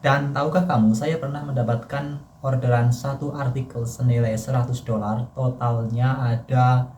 Dan tahukah kamu, saya pernah mendapatkan orderan satu artikel senilai $100. Totalnya ada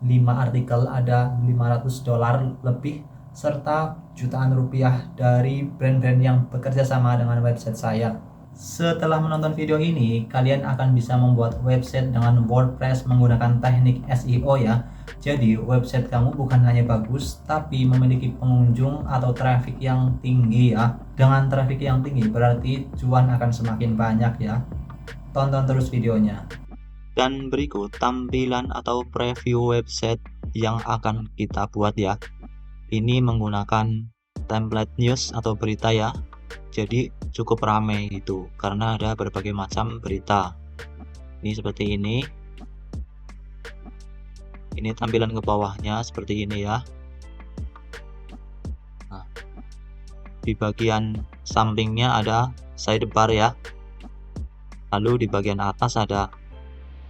5 artikel, ada $500 lebih, serta jutaan rupiah dari brand-brand yang bekerja sama dengan website saya. Setelah menonton video ini, kalian akan bisa membuat website dengan WordPress menggunakan teknik SEO ya. Jadi website kamu bukan hanya bagus, tapi memiliki pengunjung atau traffic yang tinggi ya. Dengan traffic yang tinggi berarti cuan akan semakin banyak ya. Tonton terus videonya. Dan berikut tampilan atau preview website yang akan kita buat ya. Ini menggunakan template news atau berita ya. Jadi cukup ramai gitu karena ada berbagai macam berita. Ini seperti ini. Ini tampilan ke bawahnya seperti ini ya. Nah, di bagian sampingnya ada sidebar ya. Lalu di bagian atas ada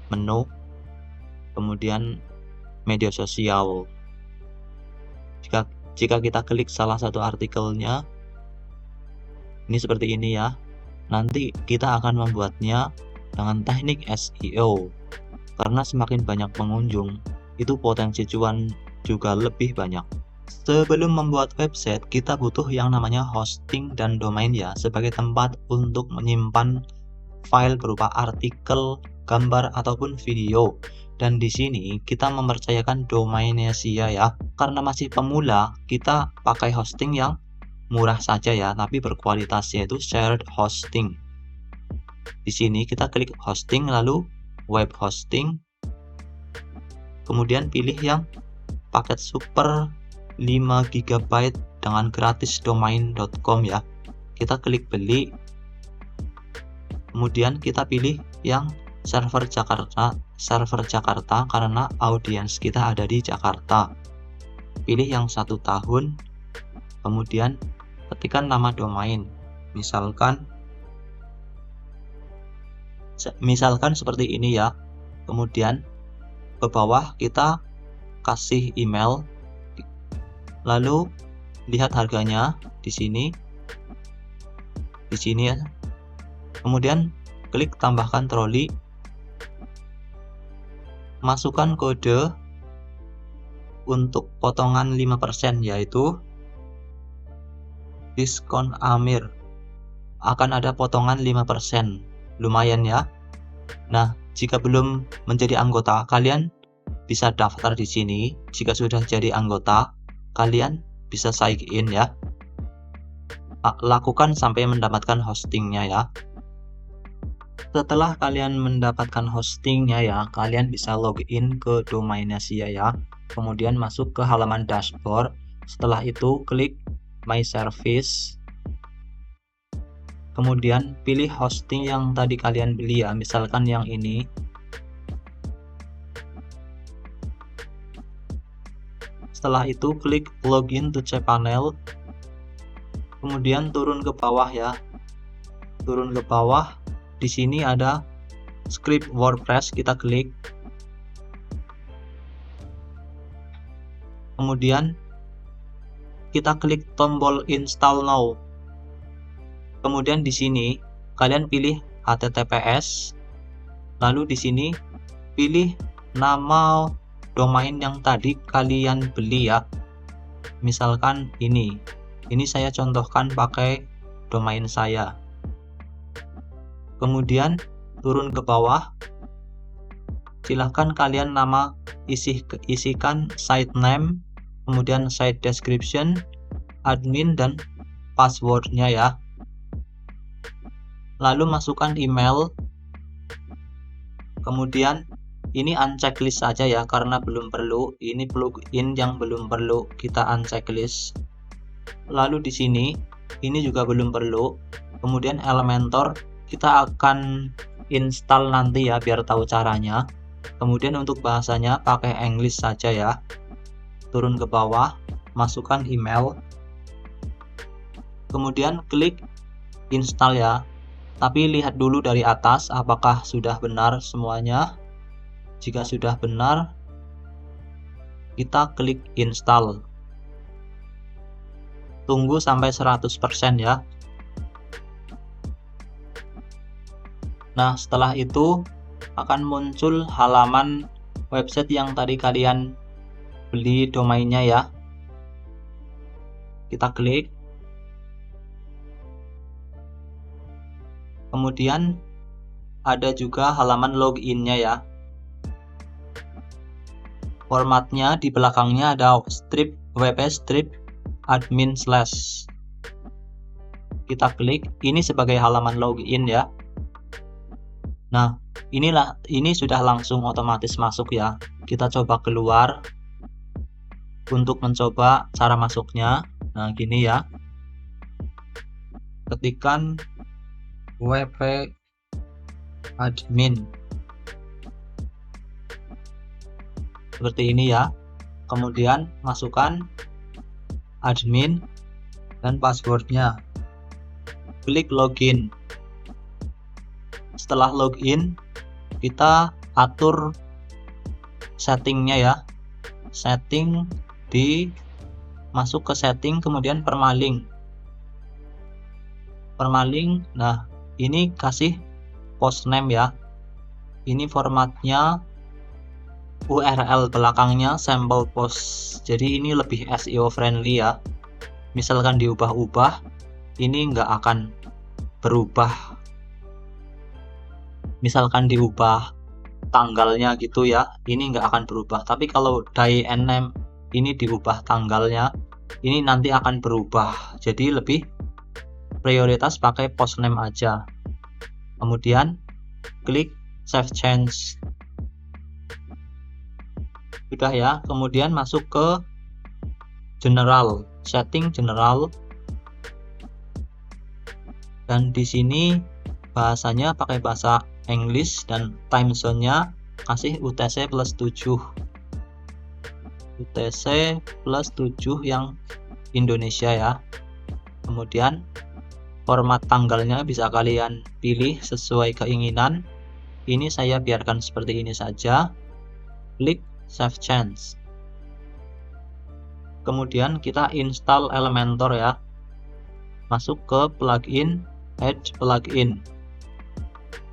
menu, kemudian media sosial. Jika kita klik salah satu artikelnya, ini seperti ini ya. Nanti kita akan membuatnya dengan teknik SEO. Karena semakin banyak pengunjung, itu potensi cuan juga lebih banyak. Sebelum membuat website, kita butuh yang namanya hosting dan domain ya, sebagai tempat untuk menyimpan file berupa artikel, gambar ataupun video. Dan di sini kita mempercayakan domainnya Sia ya. Karena masih pemula, kita pakai hosting yang murah saja ya, tapi berkualitasnya itu shared hosting. Di sini kita klik hosting, lalu web hosting, kemudian pilih yang paket super 5 GB dengan gratis domain.com ya. Kita klik beli, kemudian kita pilih yang server Jakarta karena audiens kita ada di Jakarta. Pilih yang 1 tahun, kemudian ketikkan nama domain, misalkan seperti ini ya. Kemudian ke bawah kita kasih email, lalu lihat harganya di sini ya. Kemudian klik tambahkan troli, masukkan kode untuk potongan 5%, yaitu diskon Amir. Akan ada potongan 5%, lumayan ya. Nah, jika belum menjadi anggota, kalian bisa daftar di sini. Jika sudah jadi anggota, kalian bisa sign in ya. Lakukan sampai mendapatkan hostingnya ya. Setelah kalian mendapatkan hostingnya ya, kalian bisa login ke domainnya Sia ya. Kemudian masuk ke halaman dashboard. Setelah itu klik My Service. Kemudian pilih hosting yang tadi kalian beli ya, misalkan yang ini. Setelah itu klik login to cPanel. Kemudian turun ke bawah ya. Turun ke bawah. Di sini ada script WordPress, kita klik. Kemudian kita klik tombol install now. Kemudian di sini kalian pilih HTTPS. Lalu di sini pilih nama domain yang tadi kalian beli ya. Misalkan ini saya contohkan pakai domain saya. Kemudian turun ke bawah, silahkan kalian isikan site name, kemudian site description, admin, dan passwordnya ya. Lalu masukkan email. Kemudian ini unchecklist saja ya, karena belum perlu. Ini plugin yang belum perlu kita unchecklist. Lalu di sini ini juga belum perlu. Kemudian Elementor kita akan install nanti ya, biar tahu caranya. Kemudian untuk bahasanya pakai English saja ya. Turun ke bawah, masukkan email. Kemudian klik install ya. Tapi lihat dulu dari atas apakah sudah benar semuanya. Jika sudah benar, kita klik install. Tunggu sampai 100% ya. Nah, setelah itu akan muncul halaman website yang tadi kalian beli domainnya ya. Kita klik. Kemudian ada juga halaman loginnya ya. Formatnya di belakangnya ada wp admin/. Kita klik. Ini sebagai halaman login ya. Nah, ini sudah langsung otomatis masuk ya. Kita coba keluar untuk mencoba cara masuknya. Nah, gini ya. Ketikkan wp admin seperti ini ya. Kemudian masukkan admin dan passwordnya. Klik login. Setelah login, kita atur settingnya ya. Masuk ke setting, kemudian permalink. Nah, ini kasih post name ya. Ini formatnya URL belakangnya sample post. Jadi ini lebih SEO friendly ya. Misalkan diubah-ubah, ini nggak akan berubah. Misalkan diubah tanggalnya gitu ya, ini nggak akan berubah. Tapi kalau day and name ini diubah tanggalnya, ini nanti akan berubah. Jadi lebih prioritas pakai post name aja. Kemudian klik save change. Sudah ya. Kemudian masuk ke general, setting general. Dan di sini bahasanya pakai bahasa English dan time zone-nya kasih UTC plus 7. UTC plus 7 yang Indonesia ya. Kemudian format tanggalnya bisa kalian pilih sesuai keinginan. Ini saya biarkan seperti ini saja. Klik save change. Kemudian kita install Elementor ya. Masuk ke plugin, add plugin.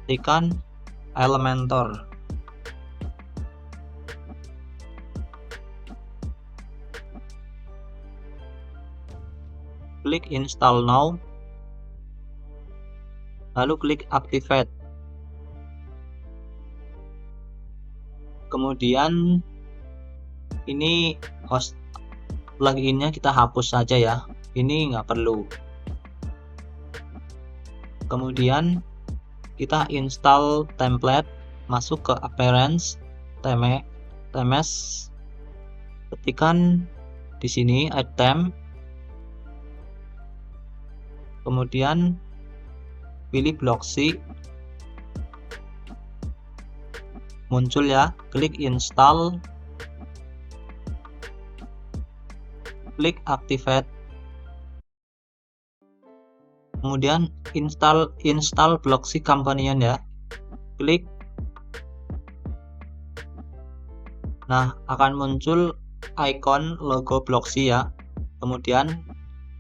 Ketikkan Elementor. Klik install now. Lalu klik activate. Kemudian ini host pluginnya kita hapus saja ya. Ini nggak perlu. Kemudian kita install template, masuk ke appearance, themes, ketikkan di sini add theme, kemudian pilih Blocksy, muncul ya, klik install, klik activate. Kemudian install Blocksy Companion ya. Klik. Nah, akan muncul icon logo Blocksy ya. Kemudian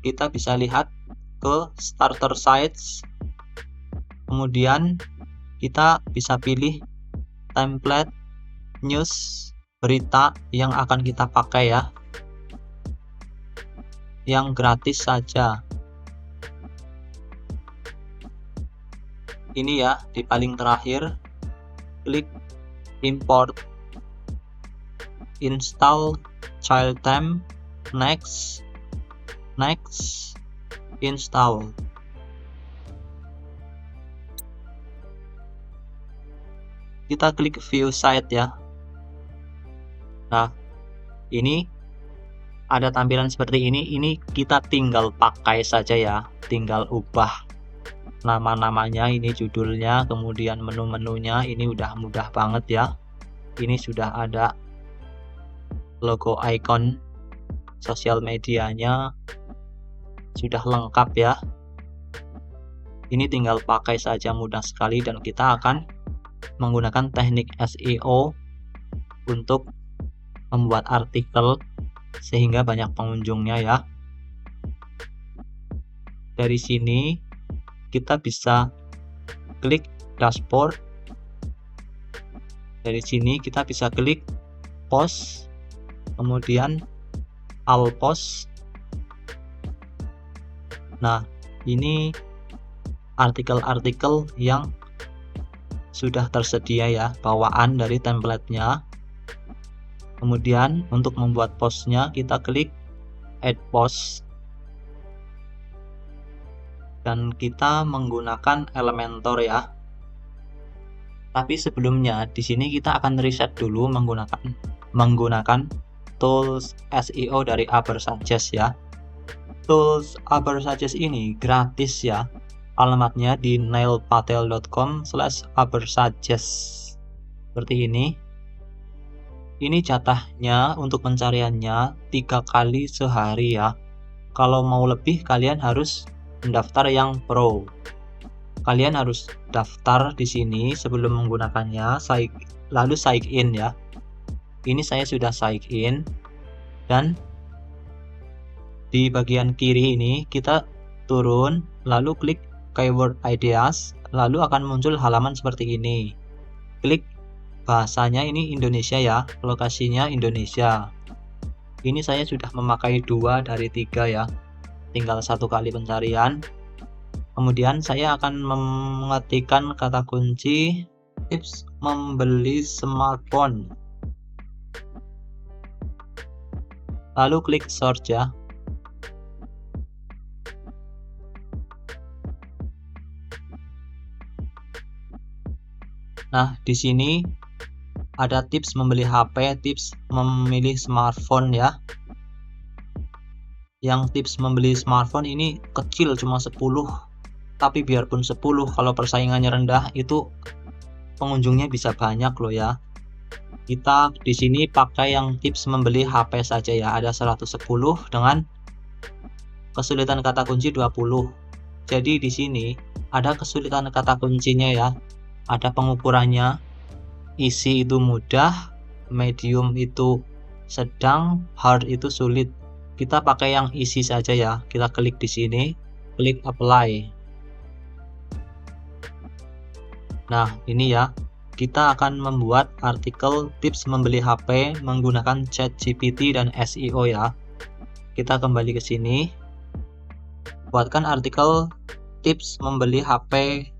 kita bisa lihat ke starter sites. Kemudian kita bisa pilih template news, berita yang akan kita pakai ya. Yang gratis saja. Ini ya, di paling terakhir klik import, install child theme, next, install. Kita klik view site ya. Nah, ini ada tampilan seperti ini. Ini kita tinggal pakai saja ya, tinggal ubah nama-namanya, ini judulnya, kemudian menu-menunya. Ini udah mudah banget ya. Ini sudah ada logo icon sosial medianya, sudah lengkap ya. Ini tinggal pakai saja, mudah sekali, dan kita akan menggunakan teknik SEO untuk membuat artikel sehingga banyak pengunjungnya ya. Dari sini kita bisa klik dashboard. Dari sini kita bisa klik post, kemudian all post. Nah, ini artikel-artikel yang sudah tersedia ya, bawaan dari template-nya. Kemudian untuk membuat postnya kita klik add post dan kita menggunakan Elementor ya. Tapi sebelumnya di sini kita akan reset dulu menggunakan tools SEO dari Ubersuggest ya. Tools Ubersuggest ini gratis ya. Alamatnya di neilpatel.com/Ubersuggest. Seperti ini. Ini jatahnya untuk pencariannya 3 kali sehari ya. Kalau mau lebih kalian harus mendaftar yang pro. Kalian harus daftar di sini sebelum menggunakannya, lalu sign in ya. Ini saya sudah sign in dan di bagian kiri ini kita turun lalu klik keyword ideas, lalu akan muncul halaman seperti ini. Klik bahasanya ini Indonesia ya, lokasinya Indonesia. Ini saya sudah memakai 2 dari 3 ya, tinggal 1 kali pencarian. Kemudian saya akan mengetikkan kata kunci tips membeli smartphone, lalu klik search ya. Nah, di sini ada tips membeli HP, tips memilih smartphone ya. Yang tips membeli smartphone ini kecil, cuma 10. Tapi biarpun 10, kalau persaingannya rendah itu pengunjungnya bisa banyak loh ya. Kita di sini pakai yang tips membeli HP saja ya. Ada 110 dengan kesulitan kata kunci 20. Jadi di sini ada kesulitan kata kuncinya ya. Ada pengukurannya, easy itu mudah, medium itu sedang, hard itu sulit. Kita pakai yang easy saja ya. Kita klik di sini, klik apply. Nah, ini ya. Kita akan membuat artikel tips membeli HP menggunakan ChatGPT dan SEO ya. Kita kembali ke sini. Buatkan artikel tips membeli HP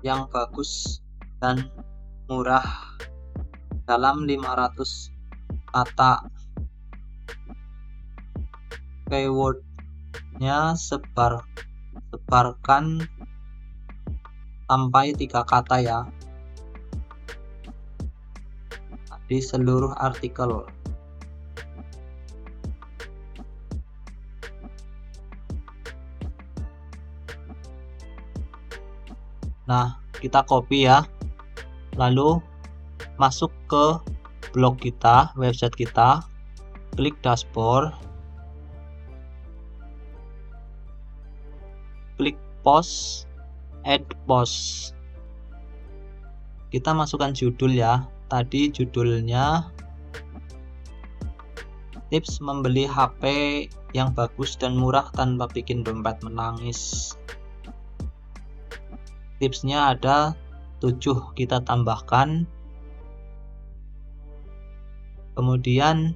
yang bagus dan murah dalam 500 kata. Keywordnya sebarkan sampai 3 kata ya di seluruh artikel. Nah, kita copy ya, lalu masuk ke blog kita, website kita, klik dashboard, klik post, add post. Kita masukkan judul ya, tadi judulnya tips membeli HP yang bagus dan murah tanpa bikin dompet menangis. Tipsnya ada 7, kita tambahkan. Kemudian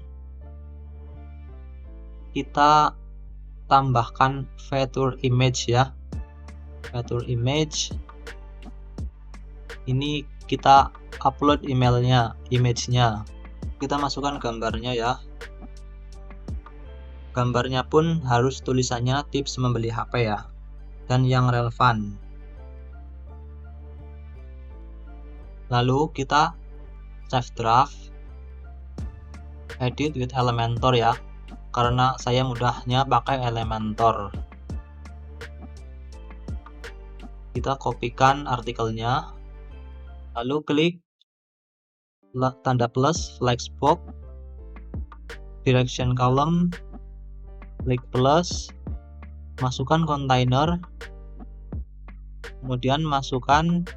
kita tambahkan feature image ya. Feature image ini kita upload image-nya. Kita masukkan gambarnya ya. Gambarnya pun harus tulisannya tips membeli HP ya, dan yang relevan. Lalu kita save draft, edit with Elementor ya, karena saya mudahnya pakai Elementor. Kita kopikan artikelnya, lalu klik tanda plus, flexbox, direction column, klik plus, masukkan kontainer, kemudian masukkan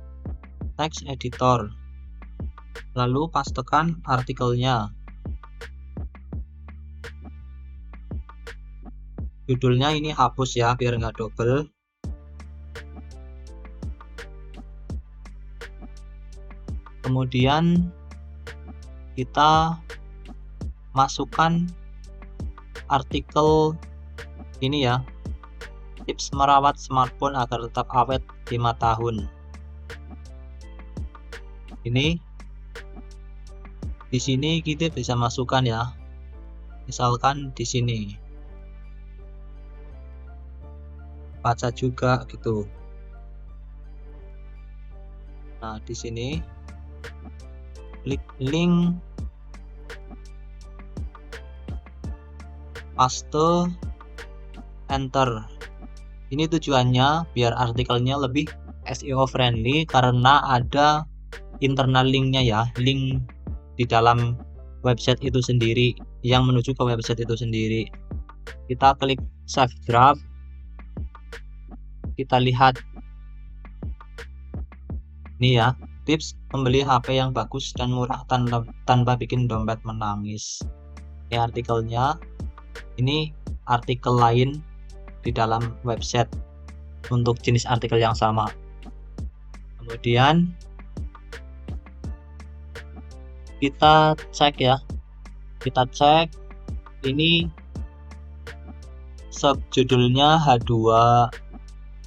text editor, lalu pastekan artikelnya. Judulnya ini hapus ya biar nggak double. Kemudian kita masukkan artikel ini ya, tips merawat smartphone agar tetap awet 5 tahun. Ini di sini kita bisa masukkan ya, misalkan di sini baca juga gitu. Nah, di sini klik link, paste, enter. Ini tujuannya biar artikelnya lebih SEO friendly karena ada internal linknya ya, link di dalam website itu sendiri yang menuju ke website itu sendiri. Kita klik save draft, kita lihat ini ya, tips membeli HP yang bagus dan murah tanpa bikin dompet menangis. Ini artikelnya, ini artikel lain di dalam website untuk jenis artikel yang sama. Kemudian kita cek ya, kita cek ini subjudulnya H2,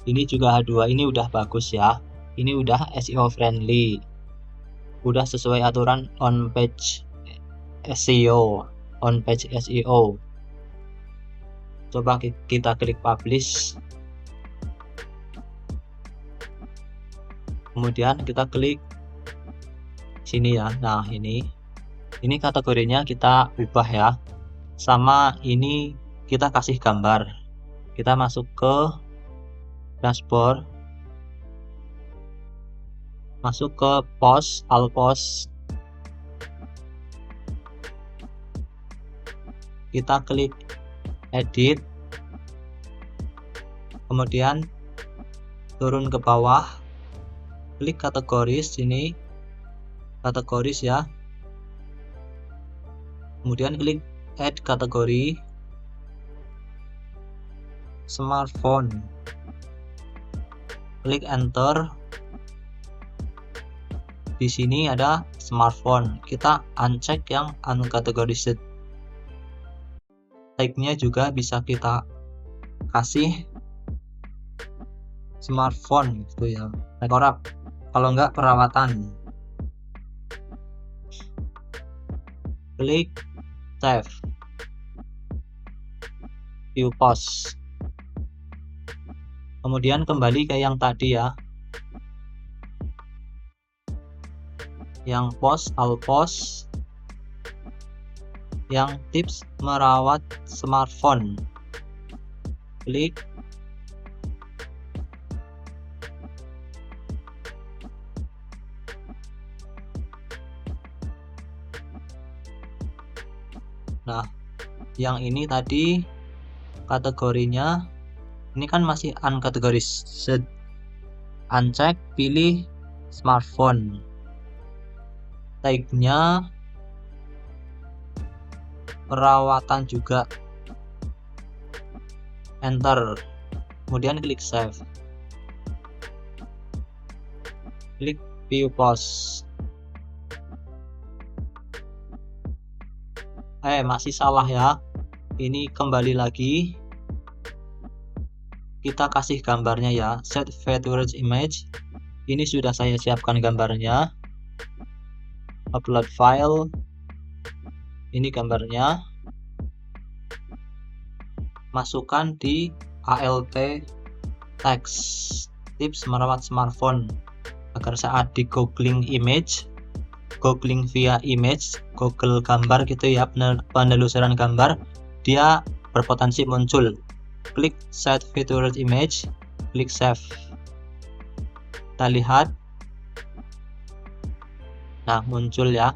ini juga H2, ini udah bagus ya, ini udah SEO friendly, udah sesuai aturan on page SEO. Coba kita klik publish, kemudian kita klik sini ya. Nah, ini kategorinya kita ubah ya, sama ini kita kasih gambar. Kita masuk ke dashboard, masuk ke post, all post, kita klik edit, kemudian turun ke bawah, klik kategoris, sini kategoris ya, kemudian klik add kategori smartphone, klik enter. Di sini ada smartphone, kita uncheck yang uncategorized. Tag-nya juga bisa kita kasih smartphone gitu ya, dekorap, kalau enggak perawatan. Klik save, view post, kemudian kembali ke yang tadi ya, yang post, all post, yang tips merawat smartphone, klik nah, yang ini tadi kategorinya, ini kan masih uncategorized, uncheck, pilih smartphone, tag-nya perawatan juga, enter, kemudian klik save, klik view post. Masih salah ya, ini kembali lagi, kita kasih gambarnya ya, set featured image, ini sudah saya siapkan gambarnya, upload file, ini gambarnya, masukkan di alt text, tips merawat smartphone agar saat di googling image, googling via image, Google gambar gitu ya, penelusuran gambar, dia berpotensi muncul. Klik set featured image, klik save, kita lihat, nah muncul ya.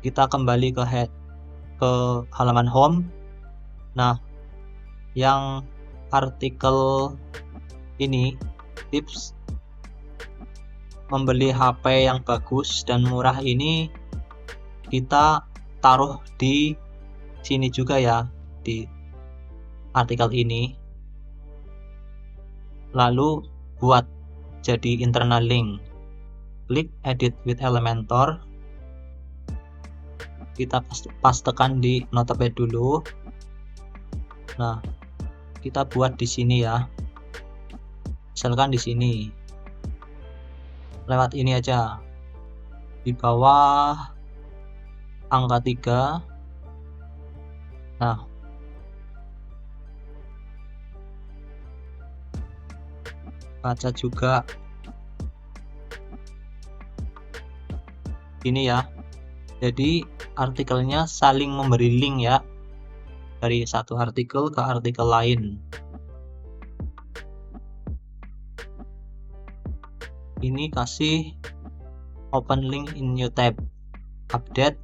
Kita kembali ke halaman home. Nah, yang artikel ini, tips membeli HP yang bagus dan murah, ini kita taruh di sini juga ya, di artikel ini. Lalu buat jadi internal link. Klik edit with Elementor, kita pastekan di Notepad dulu. Nah, kita buat di sini ya, misalkan di sini lewat ini aja, di bawah angka 3. Nah, baca juga ini ya, jadi artikelnya saling memberi link ya, dari satu artikel ke artikel lain. Ini kasih open link in new tab, update,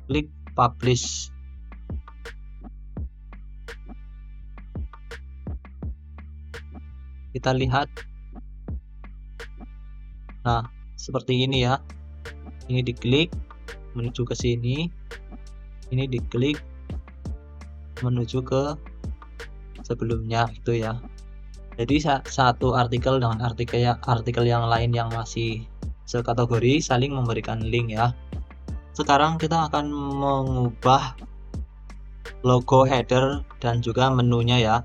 klik publish. Kita lihat, nah seperti ini ya, ini diklik menuju ke sini, ini diklik menuju ke sebelumnya itu ya. Jadi satu artikel dengan artikel yang lain yang masih sekategori saling memberikan link ya. Sekarang kita akan mengubah logo header dan juga menunya ya.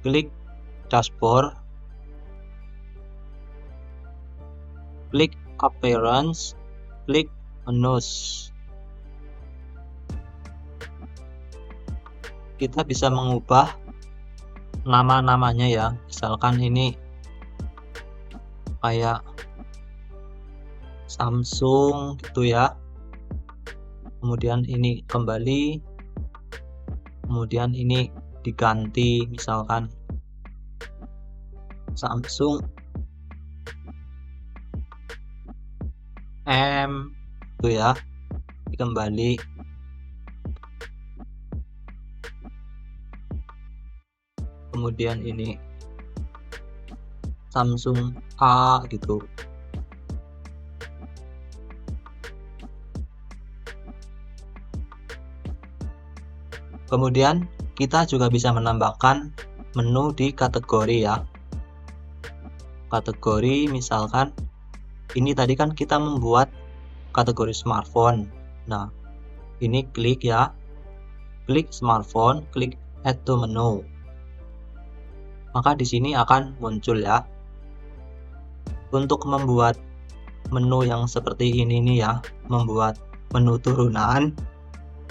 Klik dashboard, klik appearance, klik menus. Kita bisa mengubah nama-namanya ya, misalkan ini kayak Samsung gitu ya, kemudian ini kembali, kemudian ini diganti misalkan Samsung M itu ya, kembali. Kemudian ini Samsung A gitu. Kemudian kita juga bisa menambahkan menu di kategori ya. Kategori misalkan ini tadi kan kita membuat kategori smartphone. Nah, ini klik ya. Klik smartphone, klik add to menu. Maka di sini akan muncul ya. Untuk membuat menu yang seperti ini nih ya, membuat menu turunan,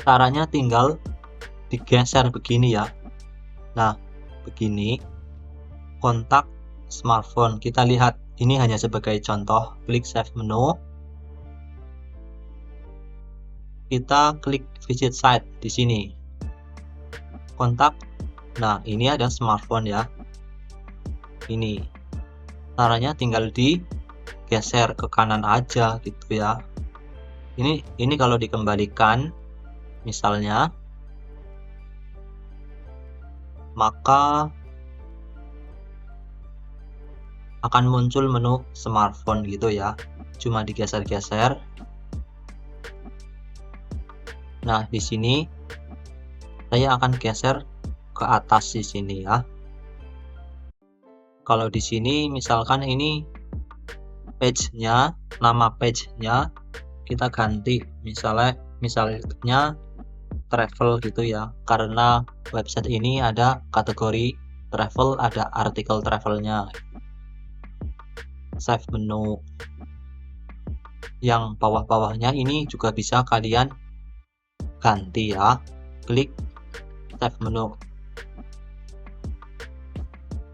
caranya tinggal digeser begini ya. Nah, begini. Kontak smartphone. Kita lihat ini hanya sebagai contoh. Klik save menu. Kita klik visit site di sini. Kontak. Nah, ini ada smartphone ya. Ini caranya tinggal digeser ke kanan aja gitu ya. Ini kalau dikembalikan misalnya, maka akan muncul menu smartphone gitu ya, cuma digeser-geser. Nah, di sini saya akan geser ke atas di sini ya. Kalau di sini misalkan ini page-nya, nama page-nya kita ganti misalnya travel gitu ya, karena website ini ada kategori travel, ada artikel travelnya. Save menu. Yang bawah-bawahnya ini juga bisa kalian ganti ya. Klik save menu.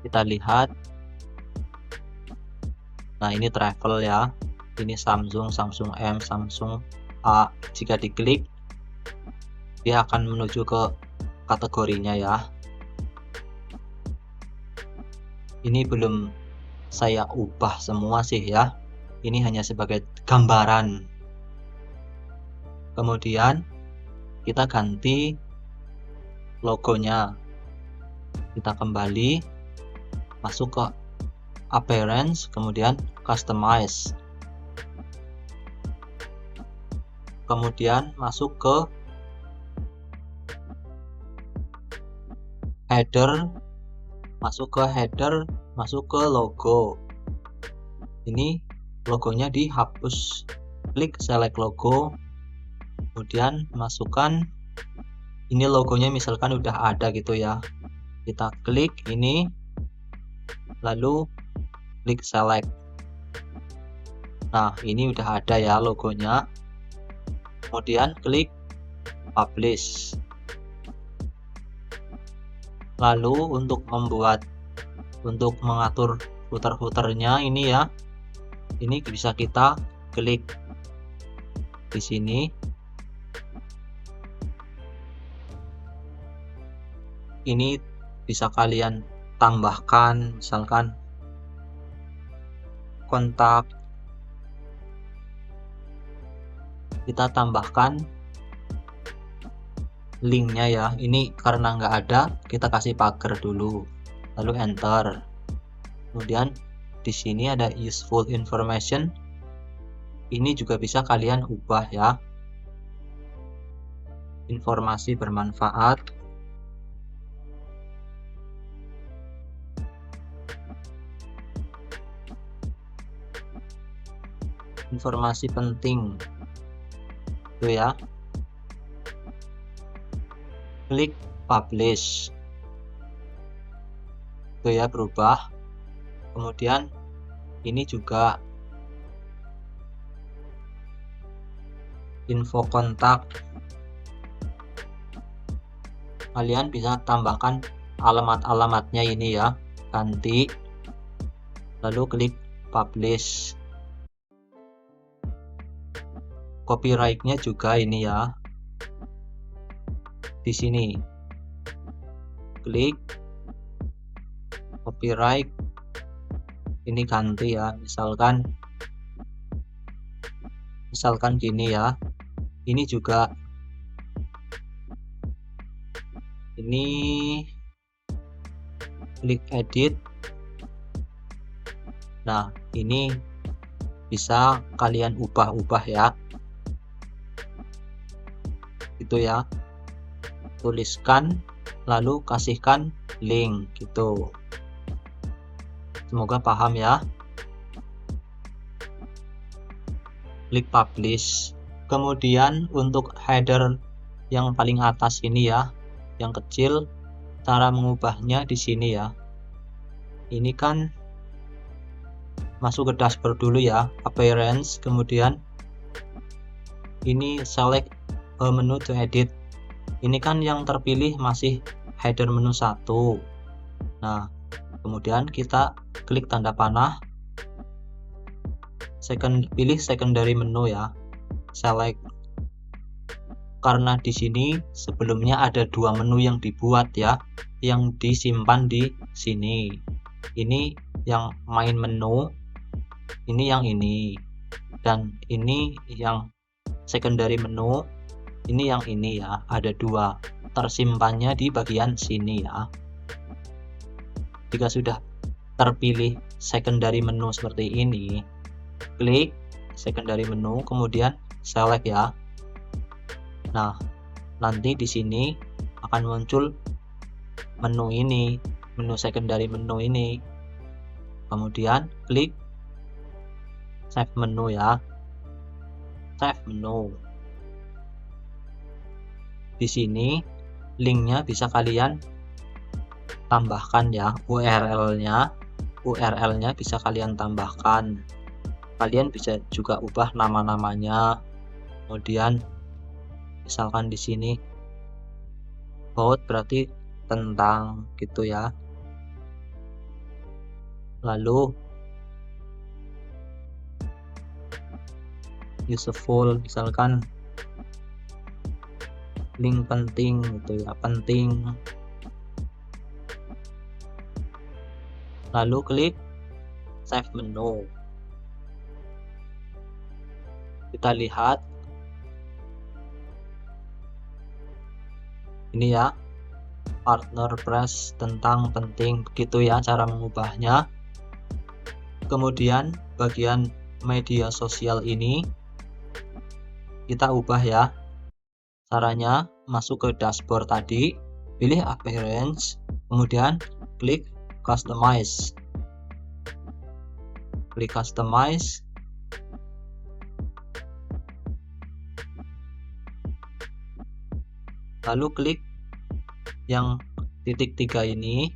Kita lihat. Nah, ini travel ya. Ini Samsung, Samsung M, Samsung A. Jika diklik, dia akan menuju ke kategorinya ya. Ini belum saya ubah semua sih ya. Ini hanya sebagai gambaran. Kemudian kita ganti logonya. Kita kembali, masuk ke appearance, kemudian customize. Kemudian masuk ke header, masuk ke logo. Ini logonya dihapus, klik select logo, kemudian masukkan ini logonya, misalkan udah ada gitu ya, kita klik ini lalu klik select. Nah, ini udah ada ya logonya, kemudian klik publish. Lalu untuk mengatur footer-footernya ini ya, ini bisa kita klik di sini. Ini bisa kalian tambahkan, misalkan kontak, kita tambahkan linknya ya. Ini karena nggak ada, kita kasih pagar dulu, lalu enter. Kemudian di sini ada useful information, ini juga bisa kalian ubah ya, informasi bermanfaat, informasi penting itu ya. Klik publish itu ya, berubah. Kemudian ini juga info kontak, kalian bisa tambahkan alamat-alamatnya ini ya, ganti, lalu klik publish. Copyrightnya juga ini ya, di sini klik copyright, ini ganti ya, misalkan gini ya. Ini juga ini klik edit. Nah, ini bisa kalian ubah-ubah ya, itu ya, tuliskan lalu kasihkan link gitu. Semoga paham ya. Klik publish. Kemudian untuk header yang paling atas ini ya, yang kecil, cara mengubahnya di sini ya. Ini kan masuk ke dashboard dulu ya, appearance, kemudian ini select a menu to edit. Ini kan yang terpilih masih header menu 1. Nah, kemudian kita klik tanda panah, pilih secondary menu ya, select. Karena di sini sebelumnya ada 2 menu yang dibuat ya, yang disimpan di sini. Ini yang main menu, ini yang ini, dan ini yang secondary menu, ini yang ini ya, ada 2, tersimpannya di bagian sini ya. Jika sudah terpilih secondary menu seperti ini, klik secondary menu, kemudian select ya. Nah, nanti di sini akan muncul menu ini, menu secondary menu ini. Kemudian klik save menu ya, save menu. Di sini linknya bisa kalian tambahkan ya, URL-nya bisa kalian tambahkan. Kalian bisa juga ubah nama-namanya. Kemudian misalkan di sini about berarti tentang gitu ya. Lalu useful, misalkan link penting gitu ya, penting. Lalu klik save menu. Kita lihat ini ya, partner press tentang penting, begitu ya cara mengubahnya. Kemudian bagian media sosial ini kita ubah ya. Caranya masuk ke dashboard tadi, pilih appearance, kemudian klik customize. klik customize, lalu klik yang titik 3 ini,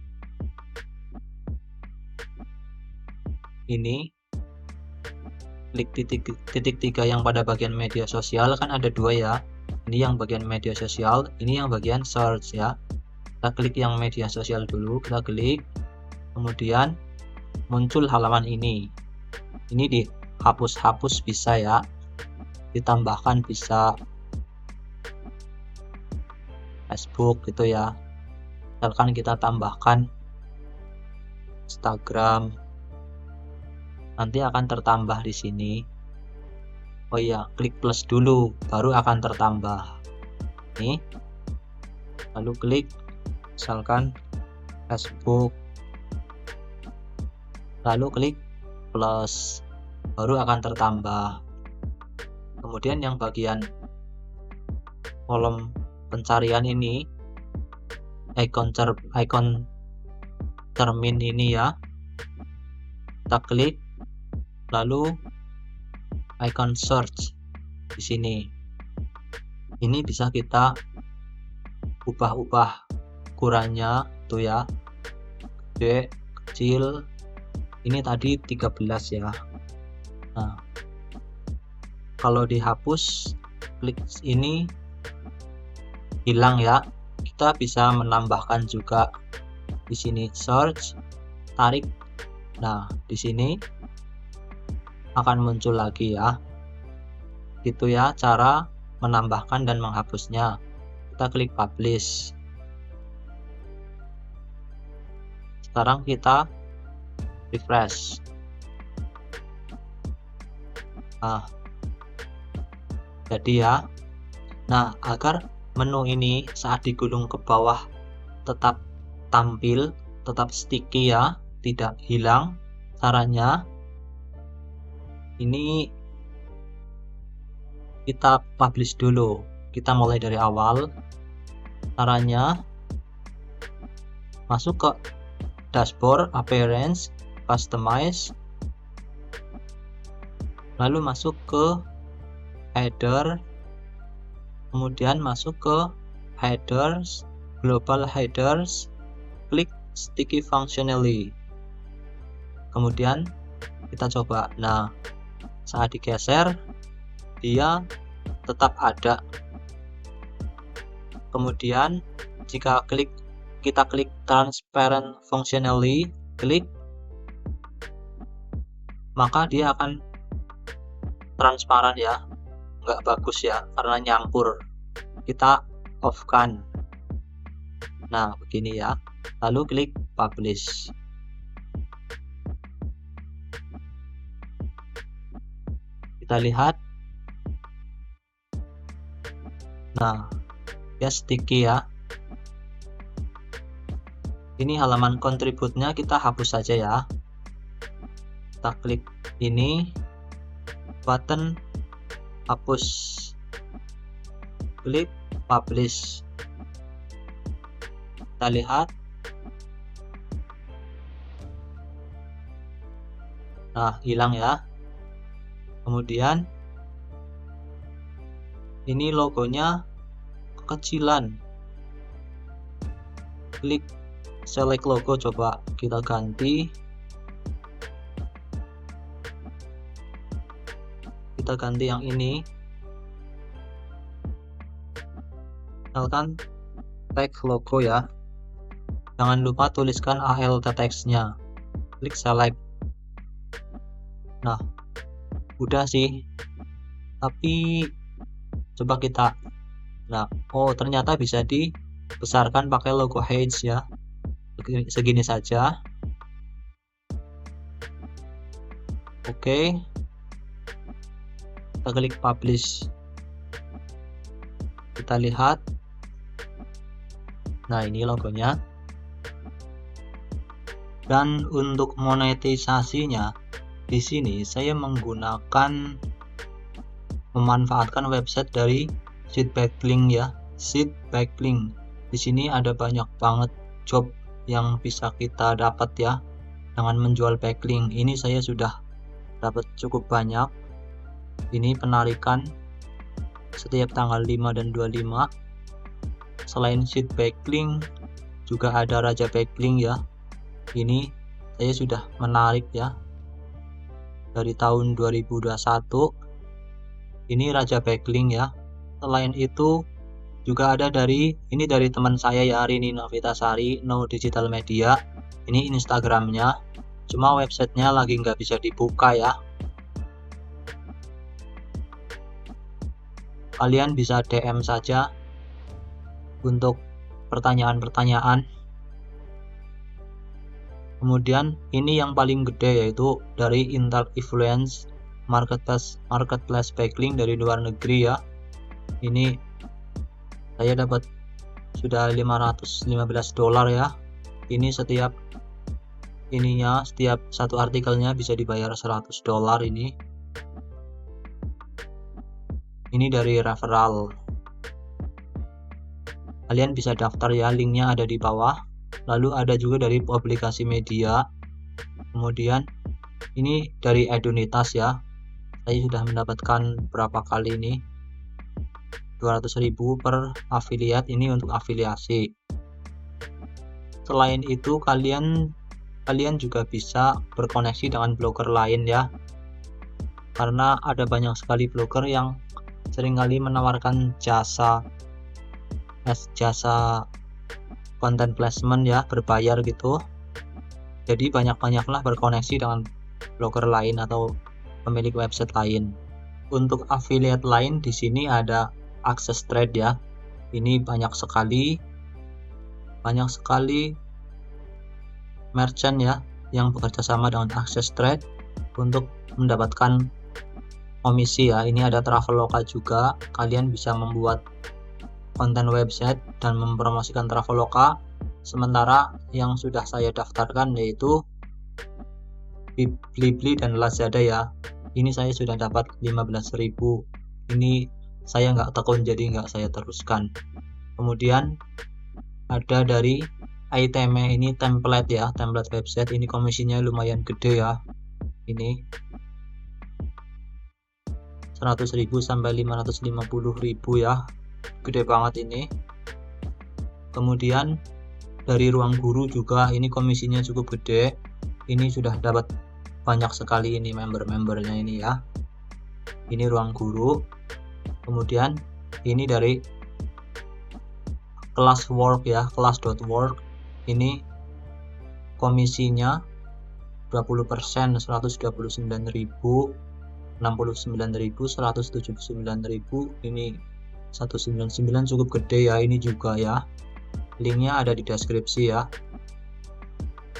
klik titik 3 yang pada bagian media sosial, kan ada 2 ya, ini yang bagian media sosial, ini yang bagian search ya. Kita klik yang media sosial dulu, kita klik, kemudian muncul halaman ini dihapus-hapus bisa ya, ditambahkan bisa Facebook gitu ya, misalkan kita tambahkan Instagram, nanti akan tertambah di sini. Oh iya, klik plus dulu baru akan tertambah nih, lalu klik misalkan Facebook, lalu klik plus baru akan tertambah. Kemudian yang bagian kolom pencarian ini, icon cermin ini ya, kita klik, lalu icon search di sini. Ini bisa kita ubah-ubah ukurannya tuh ya, gede, kecil. Ini tadi 13 ya. Nah, kalau dihapus, klik ini hilang ya. Kita bisa menambahkan juga di sini search, tarik. Nah, di sini akan muncul lagi ya. Gitu ya cara menambahkan dan menghapusnya. Kita klik publish. Sekarang kita refresh. Nah, jadi ya. Nah, agar menu ini saat digulung ke bawah tetap tampil, tetap sticky ya, tidak hilang, caranya ini kita publish dulu. Kita mulai dari awal. Caranya masuk ke dashboard, appearance, customize, lalu masuk ke header, kemudian masuk ke headers, global headers, klik sticky functionally, kemudian kita coba. Nah, saat digeser dia tetap ada. Kemudian jika kita klik transparent functionally, klik, maka dia akan transparan ya, nggak bagus ya karena nyampur. Kita off kan. Nah, begini ya, lalu klik publish. Kita lihat, nah ya sticky ya. Ini halaman kontributnya kita hapus saja ya. Kita klik ini, button hapus, klik publish. Kita lihat, nah hilang ya. Kemudian ini logonya kekecilan, klik select logo, coba kita ganti, yang ini, misalkan tag logo ya, jangan lupa tuliskan alt text-nya, klik select. Nah, udah sih, tapi coba kita, nah oh ternyata bisa dibesarkan pakai logo Hedge ya, segini saja. Oke, kita klik publish, kita lihat, nah ini logonya. Dan untuk monetisasinya di sini saya memanfaatkan website dari Seed Backlink ya, Seed Backlink. Di sini ada banyak banget job yang bisa kita dapat ya dengan menjual backlink. Ini saya sudah dapat cukup banyak. Ini penarikan setiap tanggal 5 dan 25. Selain sheet backlink juga ada raja backlink ya. Ini saya sudah menarik ya dari tahun 2021. Ini raja backlink ya. Selain itu juga ada dari teman saya ya, Rini Novitasari, No Digital Media. Ini Instagramnya, cuma websitenya lagi nggak bisa dibuka ya. Kalian bisa DM saja untuk pertanyaan-pertanyaan. Kemudian ini yang paling gede yaitu dari Intel Influence Marketplace Backlink dari luar negeri ya. Ini saya dapat sudah $515 ya. Ini setiap satu artikelnya bisa dibayar $100 ini. Ini dari referral. Kalian bisa daftar ya, linknya ada di bawah. Lalu ada juga dari publikasi media. Kemudian ini dari Edunitas ya. Saya sudah mendapatkan berapa kali ini? 200.000 per afiliat, ini untuk afiliasi. Selain itu kalian juga bisa berkoneksi dengan blogger lain ya. Karena ada banyak sekali blogger yang seringkali menawarkan jasa content placement ya, berbayar gitu. Jadi banyak-banyaklah berkoneksi dengan blogger lain atau pemilik website lain. Untuk affiliate lain di sini ada Access Trade ya. Ini banyak sekali merchant ya yang bekerja sama dengan Access Trade untuk mendapatkan komisi ya. Ini ada Traveloka juga. Kalian bisa membuat konten website dan mempromosikan Traveloka. Sementara yang sudah saya daftarkan yaitu Blibli dan Lazada ya. Ini saya sudah dapat 15.000. Ini saya nggak tekun jadi nggak saya teruskan. Kemudian ada dari Iteme, ini template ya, template website. Ini komisinya lumayan gede ya. Ini 100.000 sampai 550.000 ya. Gede banget ini. Kemudian dari Ruang Guru juga, ini komisinya cukup gede. Ini sudah dapat banyak sekali ini member-membernya ini ya. Ini Ruang Guru. Kemudian ini dari Classwork ya, class.work. Ini komisinya 20%, 129.000, 69.000, 179.000. Ini 199 cukup gede ya ini juga ya. Linknya ada di deskripsi ya.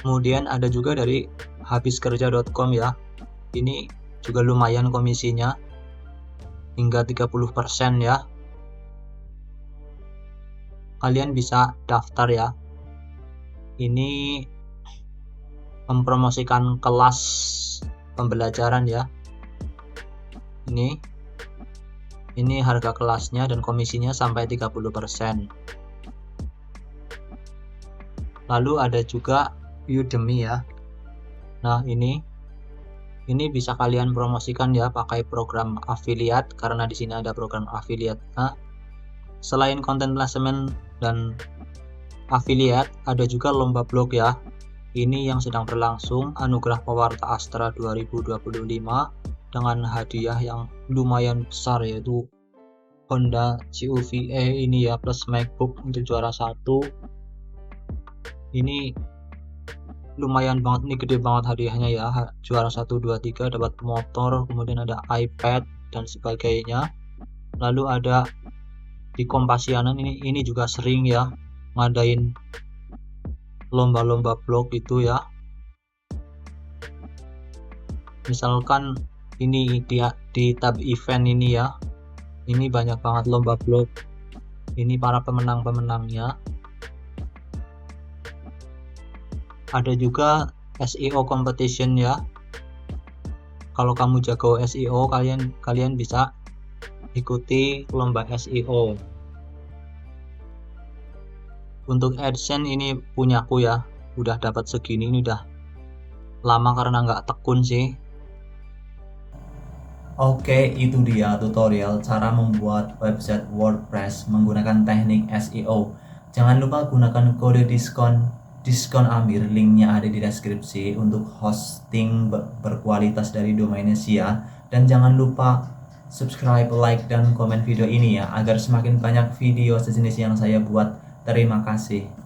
Kemudian ada juga dari habiskerja.com ya. Ini juga lumayan komisinya, hingga 30% ya. Kalian bisa daftar ya. Ini mempromosikan kelas pembelajaran ya. Ini harga kelasnya dan komisinya sampai 30%. Lalu ada juga Udemy ya. Nah, ini bisa kalian promosikan ya pakai program affiliate, karena di sini ada program affiliate. Nah, selain content placement dan affiliate, ada juga lomba blog ya. Ini yang sedang berlangsung, Anugerah Pewarta Astra 2025 dengan hadiah yang lumayan besar yaitu Honda CUV-E ini ya, plus MacBook untuk juara 1. Ini lumayan banget, ini gede banget hadiahnya ya. Juara 1, 2, 3 dapat motor, kemudian ada iPad dan sebagainya. Lalu ada di Kompasianan, ini juga sering ya ngadain lomba-lomba blog itu ya. Misalkan ini di tab event ini ya, ini banyak banget lomba blog. Ini para pemenang-pemenangnya. Ada juga SEO competition ya. Kalau kamu jago SEO, kalian bisa ikuti lomba SEO. Untuk AdSense ini punyaku ya, udah dapat segini, ini udah lama karena nggak tekun sih. Oke, itu dia tutorial cara membuat website WordPress menggunakan teknik SEO. Jangan lupa gunakan kode diskon Amir, linknya ada di deskripsi untuk hosting berkualitas dari Domainsia. Dan jangan lupa subscribe, like, dan komen video ini ya, agar semakin banyak video sejenis yang saya buat. Terima kasih.